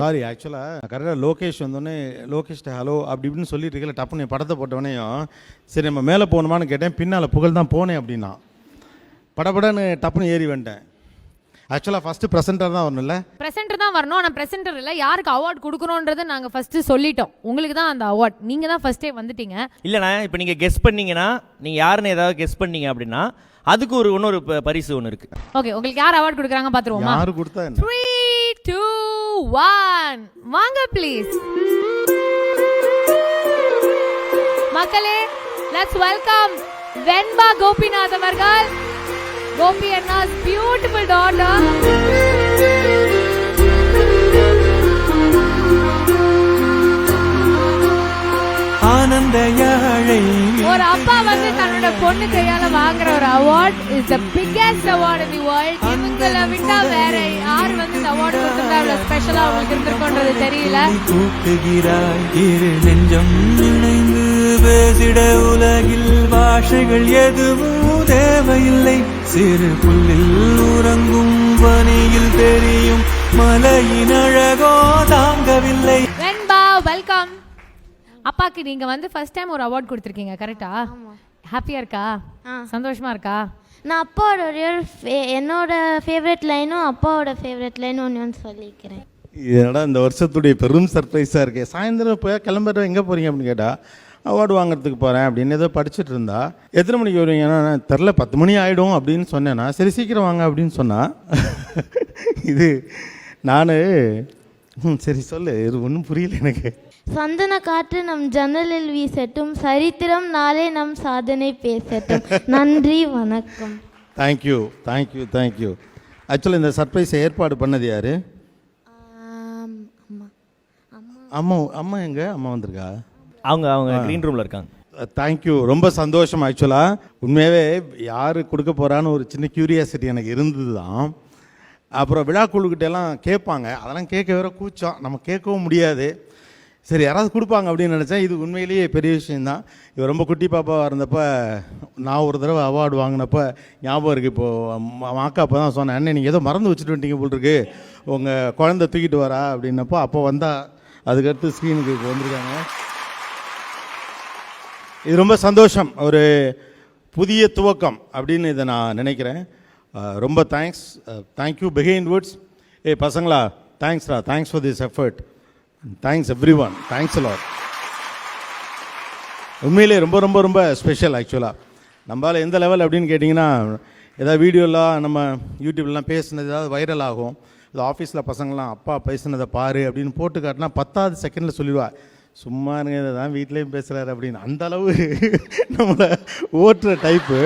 Sorry ஆக்சுவலாக கரெக்டாக லோகேஷ் வந்தோடனே லோகேஷ்ட ஹலோ அப்படி இப்படின்னு சொல்லிட்டு இருக்கல டப்புன்னு படத்தை போட்டவனையும் சரி நம்ம மேலே போகணுமான்னு கேட்டேன், பின்னால் புகழ் தான் போனேன் அப்படின்னா படப்படன்னு டப்புன்னு ஏறி வந்துட்டேன். ஆக்சுவலாக ஃபஸ்ட்டு ப்ரெசென்டர் தான் வரணும்ல, ப்ரெசென்டர் தான் வரணும். ஆனால் ப்ரெசென்டர் இல்லை, யாருக்கு அவார்ட் கொடுக்கணுன்றது நாங்கள் ஃபஸ்ட்டு சொல்லிட்டோம். உங்களுக்கு தான் அந்த அவார்ட், நீங்கள் தான் ஃபஸ்ட்டே வந்துட்டீங்க. இல்லைண்ணா, இப்போ நீங்கள் கெஸ் பண்ணீங்கன்னா, நீங்கள் யாருன்னு ஏதாவது கெஸ் பண்ணீங்க அப்படின்னா அதுக்கு இன்னொரு பரிசு ஒன்று இருக்கு. ஓகே, உங்களுக்கு யார் அவார்ட் கொடுக்குறாங்க பார்த்துருவோமா? யாரு கொடுத்தா 3, 2, 1 வாங்க ப்ளீஸ் மக்களே. லெட்ஸ் வெல்கம் வெண்பா கோபிநாத் அவர்கள், கோபி அண்ணா's beautiful daughter. ஆனந்த யாழை ஒரு அப்பா வந்து தன்னோட பொண்ணு கையால வாங்குற ஒரு award is the biggest award in the world. இவங்கள விட்டா வேற யார் வந்து இந்த அவார்ட் கொடுத்தா இவ்வளவு ஸ்பெஷலா உங்களுக்கு இருந்திருக்கும்ன்றது தெரியல. தூக்குகிறாய் இரு நெஞ்சம் இணைந்து பேசிட உலகில் பாஷைகள் எதுவும் தேவையில்லை. சிறு புல்லில் உறங்கும் பனியில் தெரியும் மலையின் அழகோ தாங்கவில்லை. வெண்பா வெல்கம். அப்பாக்கு நீங்க வந்து ஃபர்ஸ்ட் டைம் ஒரு அவார்ட் கொடுத்துருக்கீங்க, கரெக்டா? ஹாப்பியா இருக்கா? சந்தோஷமா இருக்கா? நான் அப்பாவோட என்னோட ஃபேவரட் லைனும் அப்பாவோட ஃபேவரட் லைனும் ஒன்று சொல்லிக்கிறேன். இதனடா இந்த வருஷத்துடைய பெரும் சர்ப்ரைஸாக இருக்கே. சாயந்தரம் இப்போ கிளம்புற எங்கே போகிறீங்க அப்படின்னு கேட்டால் அவார்டு வாங்குறதுக்கு போகிறேன் அப்படின்னு ஏதோ படிச்சுட்டு இருந்தா. எத்தனை மணிக்கு வருவீங்கன்னா தெரில 10 மணி ஆகிடும் அப்படின்னு சொன்னேன்னா சரி சீக்கிரம் வாங்க அப்படின்னு சொன்னால் இது நான் சரி சொல்லு, இது ஒன்றும் புரியல எனக்கு. சந்தன காற்று நம் ஜன்னலில் வீசட்டும், சரித்திரம் நாளே நம் சாதனை பேசட்டும். நன்றி, வணக்கம். Thank you thank you thank you. ஆக்சுவலாக இந்த சர்ப்ரைஸை ஏற்பாடு பண்ணது யார்? அம்மா. அம்மா எங்கே? அம்மா வந்திருக்கா? அவங்க க்ரீன் ரூமில் இருக்காங்க. தேங்க்யூ, ரொம்ப சந்தோஷம். ஆக்சுவலாக உண்மையாகவே யார் கொடுக்க போகிறான்னு ஒரு சின்ன க்யூரியாசிட்டி எனக்கு இருந்தது தான். அப்புறம் விழாக்குழுக்கிட்டெல்லாம் கேட்பாங்க, அதெல்லாம் கேட்க வேற கூச்சம், நம்ம கேட்கவும் முடியாது. சரி யாராவது கொடுப்பாங்க அப்படின்னு நினச்சேன். இது உண்மையிலேயே பெரிய விஷயந்தான். இவர் ரொம்ப குட்டி பாப்பாவாக இருந்தப்போ நான் ஒரு தடவை அவார்டு வாங்கினப்போ ஞாபகம் இருக்குது. இப்போது அக்கா அப்போ தான் சொன்னேன், அண்ணன் நீங்கள் ஏதோ மறந்து வச்சுட்டு வந்துட்டீங்க போல் இருக்கு, உங்கள் குழந்தை தூக்கிட்டு வரா அப்படின்னப்போ அப்போ வந்தால் அதுக்கடுத்து ஸ்க்ரீனுக்கு இப்போ வந்திருக்காங்க. இது ரொம்ப சந்தோஷம், ஒரு புதிய துவக்கம் அப்படின்னு இதை நான் நினைக்கிறேன். ரொம்ப தேங்க்ஸ். Thank you Behindwoods. பசங்களா தேங்க்ஸ்ரா, thanks for this effort. Thanks everyone, thanks a lot. உண்மையிலே ரொம்ப ரொம்ப ரொம்ப ஸ்பெஷல். ஆக்சுவலாக நம்மளால் எந்த லெவல் அப்படின்னு கேட்டிங்கன்னா, ஏதாவது வீடியோலாம் நம்ம யூடியூப்லாம் பேசுனது ஏதாவது வைரல் ஆகும். இது ஆஃபீஸில் பசங்களாம் அப்பா பேசுனதை பாரு அப்படின்னு போட்டு காட்டினா 10வது செகண்டில் சொல்லிடுவா, சும்மா இருங்க இதை தான் வீட்லேயும் பேசுகிறாரு அப்படின்னு. அந்தளவு நம்மளை ஓட்டுற டைப்பு.